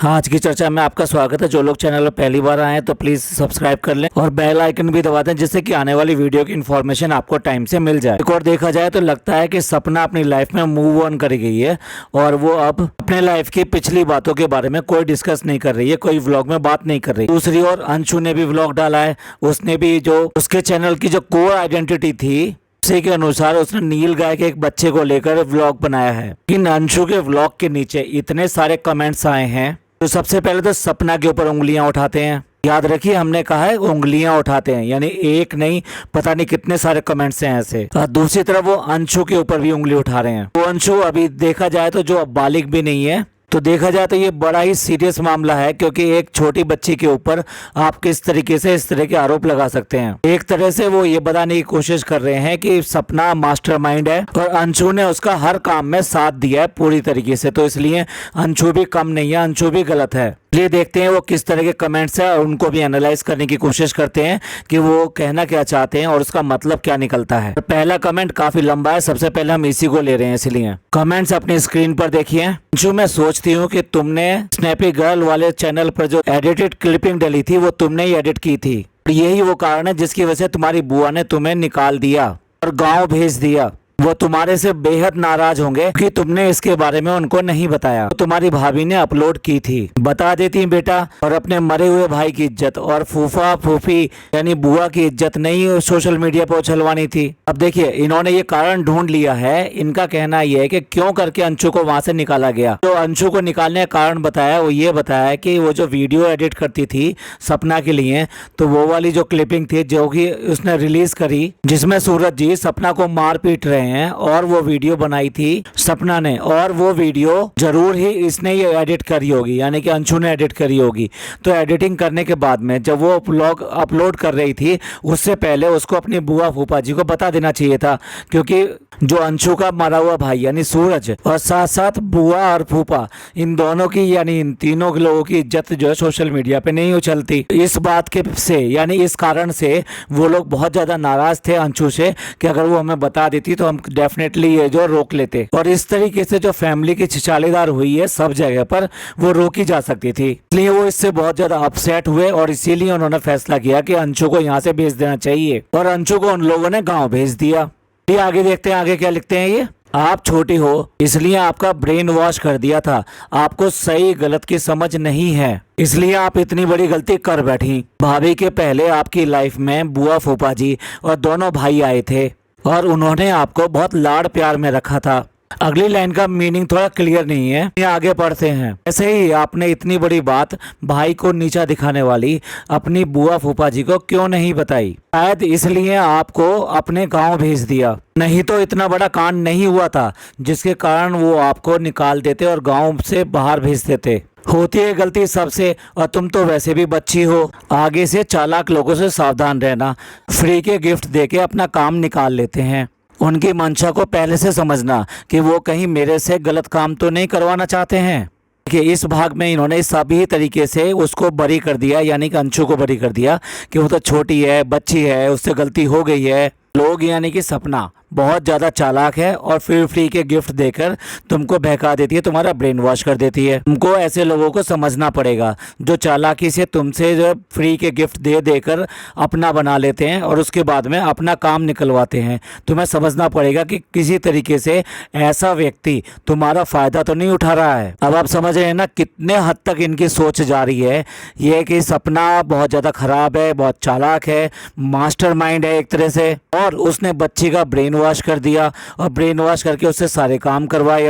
आज की चर्चा में आपका स्वागत है। जो लोग चैनल पर पहली बार आए हैं तो प्लीज सब्सक्राइब कर लें और बेल आइकन भी दबा दें, जिससे कि आने वाली वीडियो की इन्फॉर्मेशन आपको टाइम से मिल जाए। एक और देखा जाए तो लगता है कि सपना अपनी लाइफ में मूव ऑन कर गई है और वो अब अपने लाइफ की पिछली बातों के बारे में कोई डिस्कस नहीं कर रही है, कोई व्लॉग में बात नहीं कर रही। दूसरी ओर अंशु ने भी व्लॉग डाला है। उसने भी जो उसके चैनल की जो कोर आइडेंटिटी थी उसी के अनुसार उसने नील गाय के एक बच्चे को लेकर व्लॉग बनाया है। इन अंशु के व्लॉग के नीचे इतने सारे कमेंट्स आए हैं। तो सबसे पहले तो सपना के ऊपर उंगलियां उठाते हैं। याद रखिए, हमने कहा है उंगलियां उठाते हैं, यानी एक नहीं पता नहीं कितने सारे कमेंट्स हैं ऐसे। और दूसरी तरफ वो अंशु के ऊपर भी उंगली उठा रहे हैं। वो अंशु अभी देखा जाए तो जो बालिग भी नहीं है, तो देखा जाए तो ये बड़ा ही सीरियस मामला है, क्योंकि एक छोटी बच्ची के ऊपर आप किस तरीके से इस तरह के आरोप लगा सकते हैं। एक तरह से वो ये बताने की कोशिश कर रहे हैं कि सपना मास्टरमाइंड है और अंशु ने उसका हर काम में साथ दिया है पूरी तरीके से, तो इसलिए अंशु भी कम नहीं है, अंशु भी गलत है। ये देखते हैं वो किस तरह के कमेंट्स है और उनको भी एनालाइज करने की कोशिश करते हैं कि वो कहना क्या चाहते हैं और उसका मतलब क्या निकलता है। पहला कमेंट काफी लंबा है, सबसे पहले हम इसी को ले रहे हैं, इसलिए कमेंट्स अपनी स्क्रीन पर देखिए। जो मैं सोचती हूँ कि तुमने स्नैपी गर्ल वाले चैनल पर जो एडिटेड क्लिपिंग डली थी वो तुमने ही एडिट की थी। यही वो कारण है जिसकी वजह से तुम्हारी बुआ ने तुम्हें निकाल दिया और गाँव भेज दिया। वो तुम्हारे से बेहद नाराज होंगे कि तुमने इसके बारे में उनको नहीं बताया। तो तुम्हारी भाभी ने अपलोड की थी, बता देती बेटा, और अपने मरे हुए भाई की इज्जत और फूफा फूफी यानी बुआ की इज्जत नहीं सोशल मीडिया पर उछलवानी थी। अब देखिए, इन्होंने ये कारण ढूंढ लिया है। इनका कहना यह है कि क्यों करके अंशु को वहां से निकाला गया। तो अंशु को निकालने का कारण बताया, वो ये बताया कि वो जो वीडियो एडिट करती थी सपना के लिए, तो वो वाली जो क्लिपिंग थी जो कि उसने रिलीज करी, जिसमें सूरज जी सपना को मार पीट रहे हैं, और वो वीडियो बनाई थी सपना ने, और वो वीडियो जरूर ही इसने ये एडिट करी होगी, यानी कि अंशु ने एडिट करी होगी। तो एडिटिंग करने के बाद में जब वो व्लॉग अपलोड कर रही थी उससे पहले उसको अपनी बुआ फूफा जी को बता देना चाहिए था, क्योंकि जो अंशु का मरा हुआ भाई यानी सूरज और साथ साथ बुआ और फूफा, इन दोनों की यानी इन तीनों लोगों की इज्जत जो है सोशल मीडिया पे नहीं उछलती। इस बात के से यानी इस कारण से वो लोग बहुत ज्यादा नाराज थे अंशु से कि अगर वो हमें बता देती तो हम डेफिनेटली ये जो रोक लेते। और इस तरीके से जो फैमिली की छिछालेदार हुई है सब जगह पर, वो रोकी जा सकती थी। इसलिए वो इससे बहुत ज्यादा अपसेट हुए और इसीलिए उन्होंने फैसला किया कि अंशु को यहाँ से भेज देना चाहिए, और अंशु को उन लोगों ने गाँव भेज दिया। ये आगे देखते हैं, आगे क्या लिखते हैं ये। आप छोटी हो इसलिए आपका ब्रेन वॉश कर दिया था, आपको सही गलत की समझ नहीं है, इसलिए आप इतनी बड़ी गलती कर बैठी। भाभी के पहले आपकी लाइफ में बुआ फूफा जी और दोनों भाई आए थे और उन्होंने आपको बहुत लाड़ प्यार में रखा था। अगली लाइन का मीनिंग थोड़ा क्लियर नहीं है, ये आगे पढ़ते हैं। ऐसे ही आपने इतनी बड़ी बात भाई को नीचा दिखाने वाली अपनी बुआ फूफा जी को क्यों नहीं बताई? शायद इसलिए आपको अपने गांव भेज दिया, नहीं तो इतना बड़ा कांड नहीं हुआ था जिसके कारण वो आपको निकाल देते और गांव से बाहर भेज देते। होती है गलती सबसे, और तुम तो वैसे भी बच्ची हो। आगे से चालाक लोगों से सावधान रहना। फ्री के गिफ्ट देके अपना काम निकाल लेते हैं। उनकी मंशा को पहले से समझना कि वो कहीं मेरे से गलत काम तो नहीं करवाना चाहते हैं। कि इस भाग में इन्होंने सभी तरीके से उसको बरी कर दिया, यानी कि अंशु को बरी कर दिया कि वो तो छोटी है, बच्ची है, उससे गलती हो गई है। लोग यानी कि सपना बहुत ज़्यादा चालाक है और फिर फ्री के गिफ्ट देकर तुमको बहका देती है, तुम्हारा ब्रेन वॉश कर देती है। तुमको ऐसे लोगों को समझना पड़ेगा जो चालाकी से तुमसे जो फ्री के गिफ्ट दे देकर अपना बना लेते हैं और उसके बाद में अपना काम निकलवाते हैं। तुम्हें समझना पड़ेगा कि किसी तरीके से ऐसा व्यक्ति तुम्हारा फ़ायदा तो नहीं उठा रहा है। अब आप समझ रहे हैं ना कितने हद तक इनकी सोच जा रही है। ये कि सपना बहुत ज़्यादा खराब है, बहुत चालाक है, मास्टरमाइंड है एक तरह से, और उसने बच्ची का ब्रेन वॉश कर दिया और ब्रेन वॉश करके उससे सारे काम करवाए,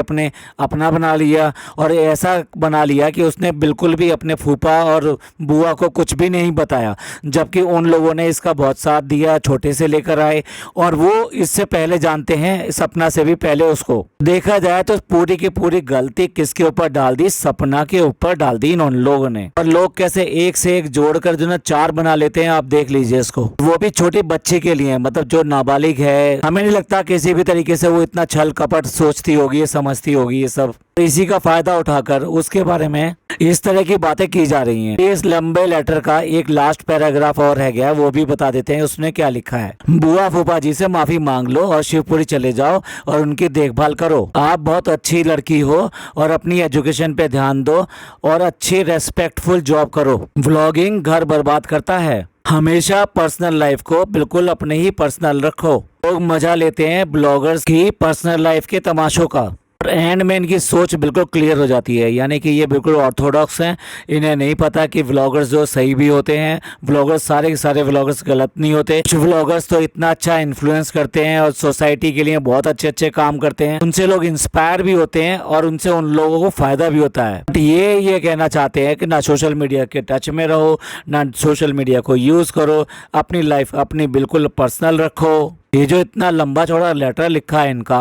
अपना बना लिया, और ऐसा बना लिया कि उसने बिल्कुल भी अपने फूफा और बुआ को कुछ भी नहीं बताया, जबकि उन लोगों ने इसका बहुत साथ दिया, छोटे से लेकर आए, और वो इससे पहले जानते हैं, सपना से भी पहले उसको। देखा जाए तो पूरी की पूरी गलती किसके ऊपर डाल दी? सपना के ऊपर डाल दी इन लोगों ने। और लोग कैसे एक से एक जोड़कर जो ना चार बना लेते हैं, आप देख लीजिए इसको, वो भी छोटी बच्ची के लिए, मतलब जो नाबालिग है। हमें नहीं लगता किसी भी तरीके से वो इतना छल कपट सोचती होगी, समझती होगी ये सब। तो इसी का फायदा उठाकर उसके बारे में इस तरह की बातें की जा रही हैं। इस लंबे लेटर का एक लास्ट पैराग्राफ और रह गया, वो भी बता देते हैं उसने क्या लिखा है। बुआ फूफा जी से माफी मांग लो और शिवपुरी चले जाओ और उनकी देखभाल करो। आप बहुत अच्छी लड़की हो और अपनी एजुकेशन पे ध्यान दो और अच्छी रेस्पेक्टफुल जॉब करो। व्लॉगिंग घर बर्बाद करता है। हमेशा पर्सनल लाइफ को बिल्कुल अपने ही पर्सनल रखो। लोग मजा लेते हैं ब्लॉगर्स की पर्सनल लाइफ के तमाशों का। और एंड में इनकी सोच बिल्कुल क्लियर हो जाती है, यानी कि ये बिल्कुल ऑर्थोडॉक्स हैं। इन्हें नहीं पता कि व्लॉगर्स जो सही भी होते हैं, व्लॉगर्स सारे के सारे व्लॉगर्स गलत नहीं होते। कुछ व्लॉगर्स तो इतना अच्छा इन्फ्लुएंस करते हैं और सोसाइटी के लिए बहुत अच्छे अच्छे काम करते हैं। उनसे लोग इंस्पायर भी होते हैं और उनसे उन लोगों को फायदा भी होता है। बट ये कहना चाहते हैं कि ना सोशल मीडिया के टच में रहो, ना सोशल मीडिया को यूज करो, अपनी लाइफ अपनी बिल्कुल पर्सनल रखो। ये जो इतना लंबा चौड़ा लेटर लिखा है इनका,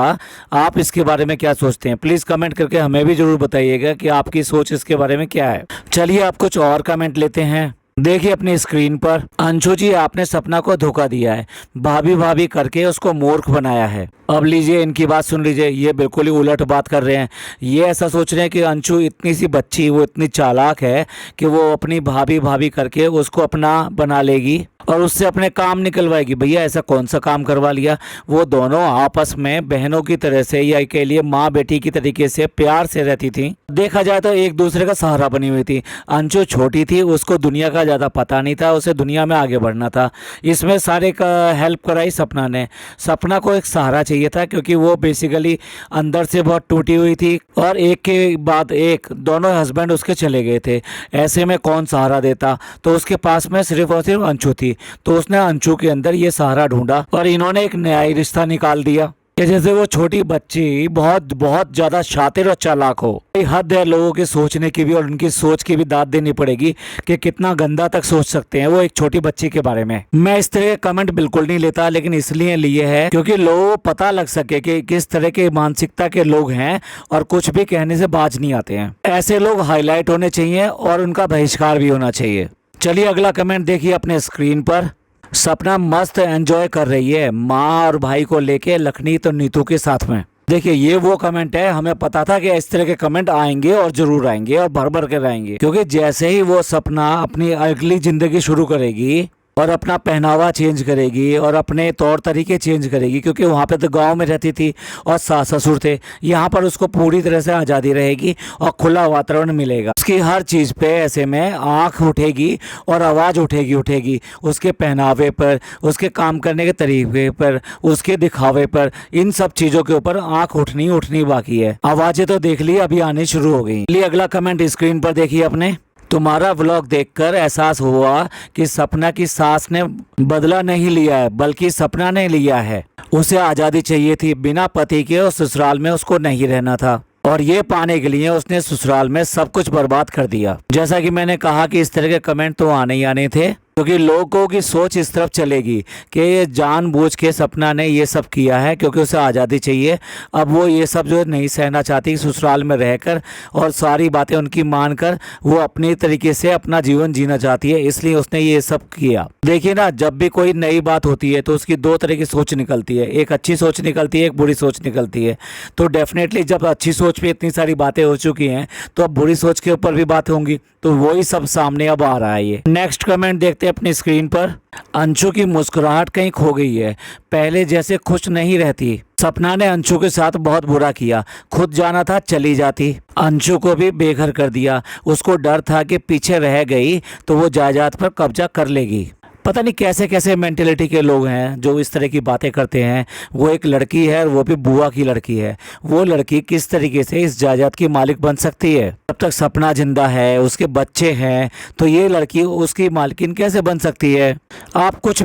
आप इसके बारे में क्या सोचते हैं? प्लीज कमेंट करके हमें भी जरूर बताइएगा कि आपकी सोच इसके बारे में क्या है। चलिए आप कुछ और कमेंट लेते हैं। देखिए अपनी स्क्रीन पर, अंशु जी आपने सपना को धोखा दिया है, भाभी भाभी करके उसको मूर्ख बनाया है। अब लीजिए इनकी बात सुन लीजिए, ये बिल्कुल ही उलट बात कर रहे हैं। ये ऐसा सोच रहे हैं कि अंशु इतनी सी बच्ची, वो इतनी चालाक है कि वो अपनी भाभी भाभी करके उसको अपना बना लेगी और उससे अपने काम निकलवाएगी। भैया ऐसा कौन सा काम करवा लिया? वो दोनों आपस में बहनों की तरह से या के लिए माँ बेटी की तरीके से प्यार से रहती थी। देखा जाए तो एक दूसरे का सहारा बनी हुई थी। अंशु छोटी थी, उसको दुनिया का ज़्यादा पता नहीं था, उसे दुनिया में आगे बढ़ना था। इसमें सारे का हेल्प कराई सपना ने। सपना को एक सहारा चाहिए था क्योंकि वो बेसिकली अंदर से बहुत टूटी हुई थी और एक के बाद एक दोनों हस्बैंड उसके चले गए थे। ऐसे में कौन सहारा देता? तो उसके पास में सिर्फ और सिर्फ अंशु थी, तो उसने अंशु के अंदर ये सहारा ढूंढा और इन्होंने एक न्यायी रिश्ता निकाल दिया कि जैसे वो छोटी बच्ची बहुत बहुत ज्यादा शातिर और चालाक हो। हद है लोगों के सोचने की भी और उनकी सोच की भी दाद देनी पड़ेगी कि कितना गंदा तक सोच सकते हैं वो एक छोटी बच्ची के बारे में। मैं इस तरह के कमेंट बिल्कुल नहीं लेता, लेकिन इसलिए लिए है क्योंकि लोगों को पता लग सके कि किस तरह के मानसिकता के लोग हैं और कुछ भी कहने से बाज नहीं आते हैं। ऐसे लोग हाईलाइट होने चाहिए और उनका बहिष्कार भी होना चाहिए। चलिए अगला कमेंट देखिए अपने स्क्रीन पर। सपना मस्त एंजॉय कर रही है माँ और भाई को लेके लखनीत और नीतू के साथ में। देखिए ये वो कमेंट है, हमें पता था कि इस तरह के कमेंट आएंगे और जरूर आएंगे और भर भर के आएंगे, क्योंकि जैसे ही वो सपना अपनी अगली जिंदगी शुरू करेगी और अपना पहनावा चेंज करेगी और अपने तौर तरीके चेंज करेगी, क्योंकि वहाँ पे तो गांव में रहती थी और सास ससुर थे। यहाँ पर उसको पूरी तरह से आज़ादी रहेगी और खुला वातावरण मिलेगा। उसकी हर चीज़ पे ऐसे में आँख उठेगी और आवाज़ उठेगी उसके पहनावे पर, उसके काम करने के तरीके पर, उसके दिखावे पर। इन सब चीज़ों के ऊपर आँख उठनी बाकी है। आवाज़ें तो देख ली, अभी आनी शुरू हो गई। चलिए अगला कमेंट स्क्रीन पर देखिए अपने। तुम्हारा व्लॉग देखकर एहसास हुआ कि सपना की सास ने बदला नहीं लिया है, बल्कि सपना ने लिया है। उसे आज़ादी चाहिए थी, बिना पति के और ससुराल में उसको नहीं रहना था और ये पाने के लिए उसने ससुराल में सब कुछ बर्बाद कर दिया। जैसा कि मैंने कहा कि इस तरह के कमेंट तो आने ही आने थे, क्योंकि लोगों की सोच इस तरफ चलेगी कि ये जानबूझ के सपना ने ये सब किया है क्योंकि उसे आज़ादी चाहिए। अब वो ये सब जो नहीं सहना चाहती ससुराल में रहकर और सारी बातें उनकी मानकर वो अपनी तरीके से अपना जीवन जीना चाहती है, इसलिए उसने ये सब किया। देखिए ना, जब भी कोई नई बात होती है तो उसकी दो तरह की सोच निकलती है, एक अच्छी सोच निकलती है, एक बुरी सोच निकलती है। तो डेफिनेटली जब अच्छी सोच पे इतनी सारी बातें हो चुकी हैं तो अब बुरी सोच के ऊपर भी बातें होंगी, तो वही सब सामने अब आ रहा है। ये नेक्स्ट कमेंट देखते हैं अपनी स्क्रीन पर। अंशु की मुस्कुराहट कहीं खो गई है, पहले जैसे खुश नहीं रहती। सपना ने अंशु के साथ बहुत बुरा किया, खुद जाना था चली जाती, अंशु को भी बेघर कर दिया। उसको डर था कि पीछे रह गई तो वो जायदाद पर कब्जा कर लेगी। पता नहीं कैसे कैसे मेंटेलिटी के लोग हैं जो इस तरह की बातें करते हैं। वो एक लड़की है और वो भी बुआ की लड़की है। वो लड़की किस तरीके से इस जायदाद की मालिक बन सकती है? जब तक सपना जिंदा है, उसके बच्चे हैं, तो ये लड़की उसकी मालकिन कैसे बन सकती है? आप कुछ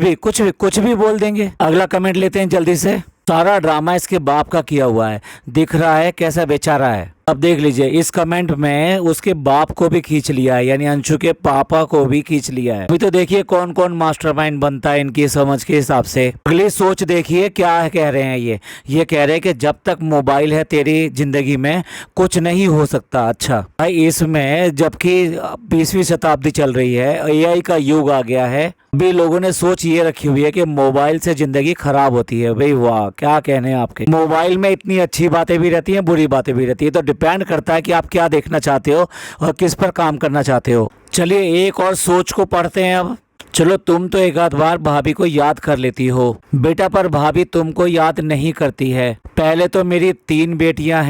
भी बोल देंगे। अगला कमेंट लेते हैं जल्दी से। सारा ड्रामा इसके बाप का किया हुआ है, दिख रहा है कैसा बेचारा है। अब देख लीजिए इस कमेंट में उसके बाप को भी खींच लिया है, यानी अंशु के पापा को भी खींच लिया है। अभी तो देखिए कौन कौन मास्टरमाइंड बनता है इनकी समझ के हिसाब से। अगली सोच देखिए क्या कह रहे हैं ये कह रहे हैं कि जब तक मोबाइल है तेरी जिंदगी में कुछ नहीं हो सकता। अच्छा भाई, इसमें जबकि 20वीं शताब्दी चल रही है, AI का युग आ गया है, भी लोगों ने सोच ये रखी हुई है कि मोबाइल से जिंदगी खराब होती है। भाई वाह, क्या कहने हैं आपके। मोबाइल में इतनी अच्छी बातें भी रहती हैं, बुरी बातें भी रहती है, तो डिपेंड करता है कि आप क्या देखना चाहते हो और किस पर काम करना चाहते हो। चलिए एक और सोच को पढ़ते हैं अब। चलो, तुम तो एक आध बार भाभी को याद कर लेती हो बेटा, पर भाभी तुमको याद नहीं करती है। पहले तो मेरी 3 बेटियां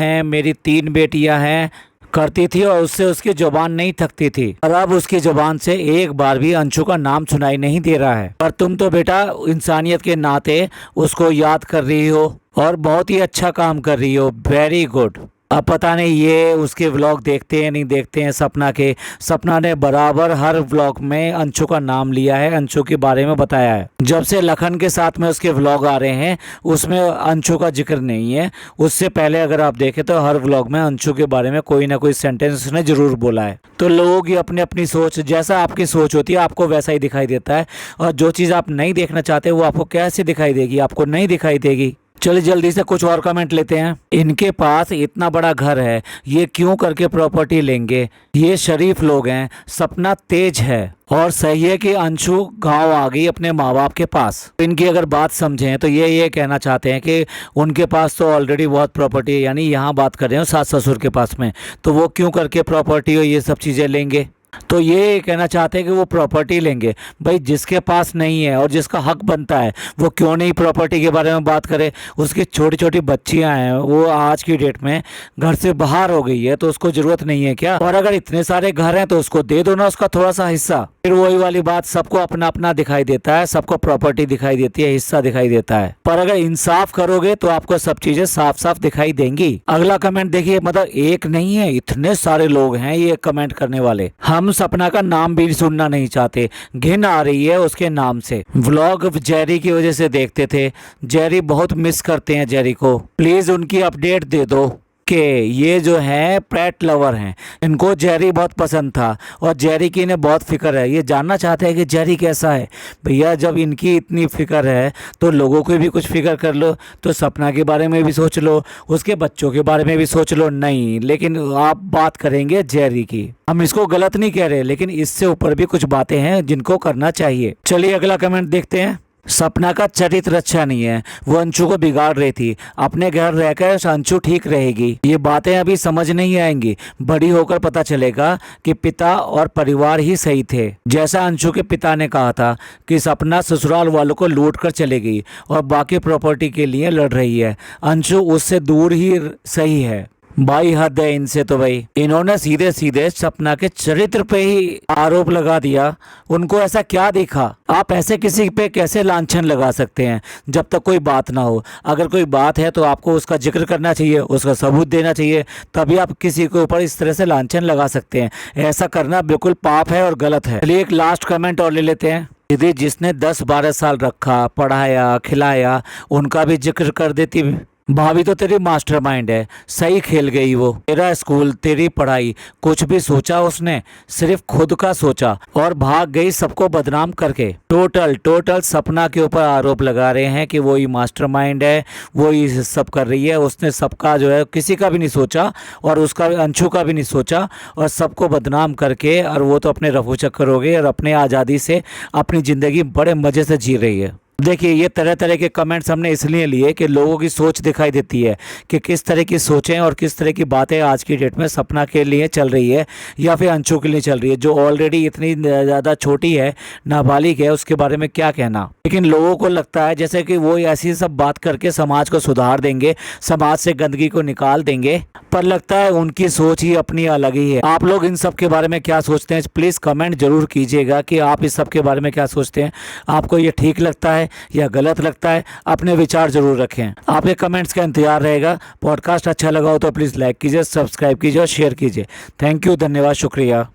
हैं करती थी और उससे उसकी जुबान नहीं थकती थी, और अब उसकी जुबान से एक बार भी अंशु का नाम सुनाई नहीं दे रहा है। पर तुम तो बेटा इंसानियत के नाते उसको याद कर रही हो और बहुत ही अच्छा काम कर रही हो। Very good. अब पता नहीं ये उसके व्लॉग देखते हैं नहीं देखते हैं सपना के। सपना ने बराबर हर व्लॉग में अंशु का नाम लिया है, अंशु के बारे में बताया है। जब से लखन के साथ में उसके व्लॉग आ रहे हैं उसमें अंशु का जिक्र नहीं है। उससे पहले अगर आप देखें तो हर व्लॉग में अंशु के बारे में कोई ना कोई सेंटेंस उसने जरूर बोला है। तो लोगों की अपनी अपनी सोच, जैसा आपकी सोच होती है आपको वैसा ही दिखाई देता है, और जो चीज़ आप नहीं देखना चाहते वो आपको कैसे दिखाई देगी? आपको नहीं दिखाई देगी। चलिए जल्दी से कुछ और कमेंट लेते हैं। इनके पास इतना बड़ा घर है, ये क्यों करके प्रॉपर्टी लेंगे? ये शरीफ लोग हैं। सपना तेज है और सही है कि अंशु गांव आ गई अपने माँ बाप के पास। इनकी अगर बात समझें तो ये कहना चाहते हैं कि उनके पास तो ऑलरेडी बहुत प्रॉपर्टी है, यानी यहाँ बात कर रहे हो सास ससुर के पास में, तो वो क्यों करके प्रॉपर्टी और ये सब चीज़ें लेंगे? तो ये कहना चाहते हैं कि वो प्रॉपर्टी लेंगे। भाई जिसके पास नहीं है और जिसका हक बनता है वो क्यों नहीं प्रॉपर्टी के बारे में बात करे? उसकी छोटी छोटी बच्चियां हैं, वो आज की डेट में घर से बाहर हो गई है, तो उसको जरूरत नहीं है क्या? और अगर इतने सारे घर हैं तो उसको दे दो ना उसका थोड़ा सा हिस्सा। फिर वही वाली बात, सबको अपना अपना दिखाई देता है, सबको प्रॉपर्टी दिखाई देती है, हिस्सा दिखाई देता है। पर अगर इंसाफ करोगे तो आपको सब चीजें साफ साफ दिखाई देंगी। अगला कमेंट देखिए, मतलब एक नहीं है, इतने सारे लोग हैं ये कमेंट करने वाले। हम सपना का नाम भी सुनना नहीं चाहते, घिन आ रही है उसके नाम से। व्लॉग जेरी की वजह से देखते थे, जेरी बहुत मिस करते हैं जेरी को। प्लीज उनकी अपडेट दे दो कि ये जो है पेट लवर हैं, इनको जेरी बहुत पसंद था और जेरी की इन्हें बहुत फिक्र है। ये जानना चाहते हैं कि जेरी कैसा है। भैया जब इनकी इतनी फिक्र है तो लोगों की भी कुछ फिक्र कर लो, तो सपना के बारे में भी सोच लो, उसके बच्चों के बारे में भी सोच लो। नहीं, लेकिन आप बात करेंगे जेरी की। हम इसको गलत नहीं कह रहे, लेकिन इससे ऊपर भी कुछ बातें हैं जिनको करना चाहिए। चलिए अगला कमेंट देखते हैं। सपना का चरित्र अच्छा नहीं है, वो अंशु को बिगाड़ रही थी। अपने घर रहकर अंशु ठीक रहेगी। ये बातें अभी समझ नहीं आएंगी, बड़ी होकर पता चलेगा कि पिता और परिवार ही सही थे। जैसा अंशु के पिता ने कहा था कि सपना ससुराल वालों को लूट कर चले गई और बाकी प्रॉपर्टी के लिए लड़ रही है। अंशु उससे दूर ही सही है। भाई हद है इनसे तो। भाई इन्होंने सीधे सीधे सपना के चरित्र पे ही आरोप लगा दिया। उनको ऐसा क्या दिखा? आप ऐसे किसी पे कैसे लांछन लगा सकते हैं जब तक कोई बात ना हो? अगर कोई बात है तो आपको उसका जिक्र करना चाहिए, उसका सबूत देना चाहिए, तभी आप किसी के ऊपर इस तरह से लांछन लगा सकते हैं। ऐसा करना बिल्कुल पाप है और गलत है। चलिए एक लास्ट कमेंट और ले लेते हैं। दीदी जिसने 10-12 साल रखा, पढ़ाया, खिलाया, उनका भी जिक्र कर देती। भाभी तो तेरी मास्टरमाइंड है, सही खेल गई वो। तेरा स्कूल, तेरी पढ़ाई, कुछ भी सोचा उसने? सिर्फ खुद का सोचा और भाग गई सबको बदनाम करके। टोटल सपना के ऊपर आरोप लगा रहे हैं कि वो ही मास्टरमाइंड है, वो ही सब कर रही है। उसने सबका जो है किसी का भी नहीं सोचा, और उसका अंशु का भी नहीं सोचा, और सबको बदनाम करके, और वो तो अपने रफू चक्कर हो गए और अपने आज़ादी से अपनी ज़िंदगी बड़े मज़े से जी रही है। देखिए ये तरह तरह के कमेंट्स हमने इसलिए लिए कि लोगों की सोच दिखाई देती है कि किस तरह की सोचें और किस तरह की बातें आज की डेट में सपना के लिए चल रही है या फिर अंशु के लिए चल रही है, जो ऑलरेडी इतनी ज़्यादा छोटी है, नाबालिग है, उसके बारे में क्या कहना। लेकिन लोगों को लगता है जैसे कि वो ऐसी सब बात करके समाज को सुधार देंगे, समाज से गंदगी को निकाल देंगे, पर लगता है उनकी सोच ही अपनी अलग ही है। आप लोग इन सब के बारे में क्या सोचते हैं? प्लीज़ कमेंट जरूर कीजिएगा कि आप इस सब के बारे में क्या सोचते हैं। आपको ये ठीक लगता है या गलत लगता है? अपने विचार जरूर रखें। आपके कमेंट्स का इंतजार रहेगा। पॉडकास्ट अच्छा लगा हो तो प्लीज़ लाइक कीजिए, सब्सक्राइब कीजिए और शेयर कीजिए। थैंक यू, धन्यवाद, शुक्रिया।